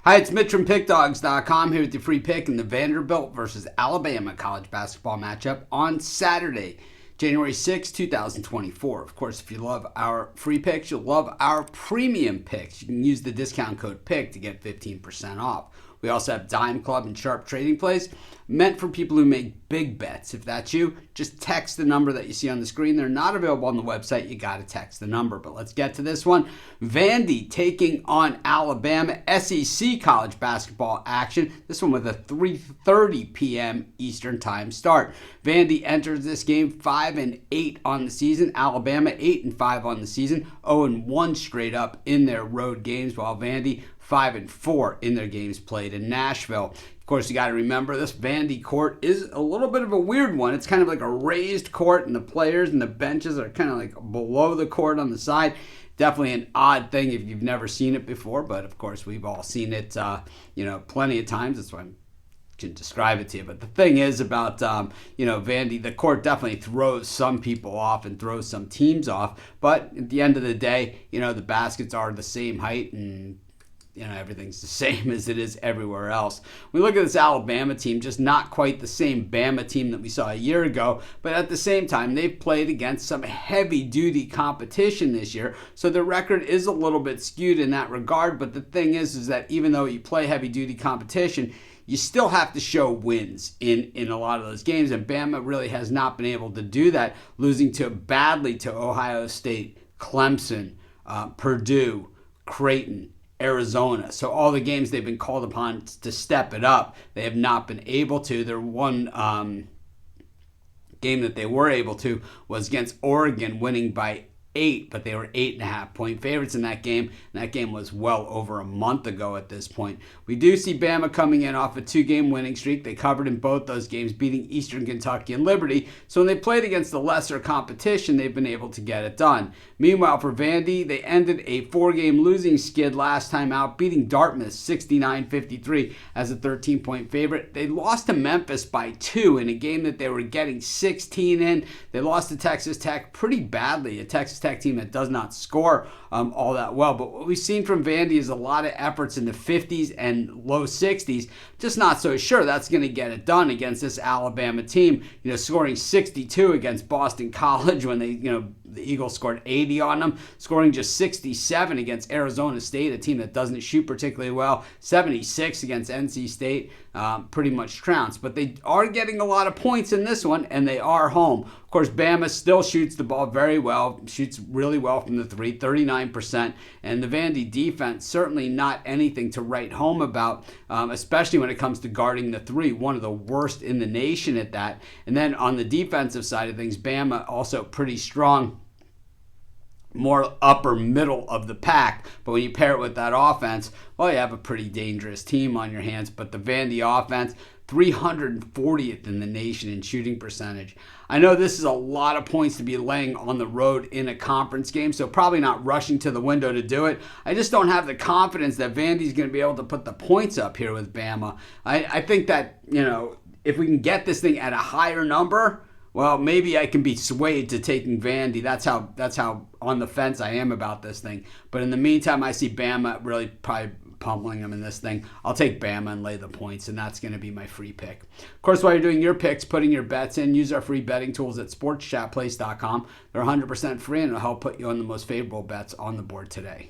Hi, it's Mitch from Pickdawgz.com here with your free pick in the Vanderbilt versus Alabama college basketball matchup on Saturday, January 6, 2024. Of course, if you love our free picks, you'll love our premium picks. You can use the discount code PICK to get 15% off. We also have Dime Club and Sharp Trading Plays meant for people who make big bets. If that's you, just text the number that you see on the screen. They're not available on the website. You got to text the number. But let's get to this one. Vandy taking on Alabama. SEC college basketball action. This one with a 3:30 p.m. Eastern time start. Vandy enters this game 5-8 on the season. Alabama 8-5 on the season. 0-1 straight up in their road games, while Vandy 5-4 in their games played in Nashville. Of course, you got to remember this Vandy court is a little bit of a weird one. It's kind of like a raised court, and the players and the benches are kind of like below the court on the side. Definitely an odd thing if you've never seen it before, but of course we've all seen it, plenty of times. That's why I can describe it to you. But the thing is about, Vandy, the court definitely throws some people off and throws some teams off. But at the end of the day, the baskets are the same height and everything's the same as it is everywhere else. We look at this Alabama team, just not quite the same Bama team that we saw a year ago, but at the same time, they've played against some heavy-duty competition this year, so their record is a little bit skewed in that regard. But the thing is that even though you play heavy-duty competition, you still have to show wins in a lot of those games, and Bama really has not been able to do that, losing badly to Ohio State, Clemson, Purdue, Creighton, Arizona. So all the games they've been called upon to step it up, they have not been able to. Their one game that they were able to was against Oregon, winning by 8, but they were 8.5-point favorites in that game, and that game was well over a month ago at this point. We do see Bama coming in off a 2-game winning streak. They covered in both those games, beating Eastern Kentucky and Liberty. So when they played against the lesser competition, they've been able to get it done. Meanwhile, for Vandy, they ended a 4-game losing skid last time out, beating Dartmouth 69-53 as a 13-point favorite. They lost to Memphis by 2 in a game that they were getting 16 in. They lost to Texas Tech pretty badly, a Texas Tech team that does not score all that well. But what we've seen from Vandy is a lot of efforts in the 50s and low 60s. Just not so sure that's going to get it done against this Alabama team. Scoring 62 against Boston College when the Eagles scored 80 on them, scoring just 67 against Arizona State, a team that doesn't shoot particularly well, 76 against NC State, pretty much trounced. But they are getting a lot of points in this one, and they are home. Of course, Bama still shoots the ball very well, shoots really well from the 3, 39%, and the Vandy defense certainly not anything to write home about, especially when it comes to guarding the 3, one of the worst in the nation at that. And then on the defensive side of things, Bama also pretty strong, more upper middle of the pack. But when you pair it with that offense, well, you have a pretty dangerous team on your hands. But the Vandy offense, 340th in the nation in shooting percentage. I know this is a lot of points to be laying on the road in a conference game, so probably not rushing to the window to do it. I just don't have the confidence that Vandy's going to be able to put the points up here with Bama. I think that, if we can get this thing at a higher number, well, maybe I can be swayed to taking Vandy. That's how on the fence I am about this thing. But in the meantime, I see Bama really probably pummeling them in this thing. I'll take Bama and lay the points, and that's going to be my free pick. Of course, while you're doing your picks, putting your bets in, use our free betting tools at sportschatplace.com. They're 100% free, and it'll help put you on the most favorable bets on the board today.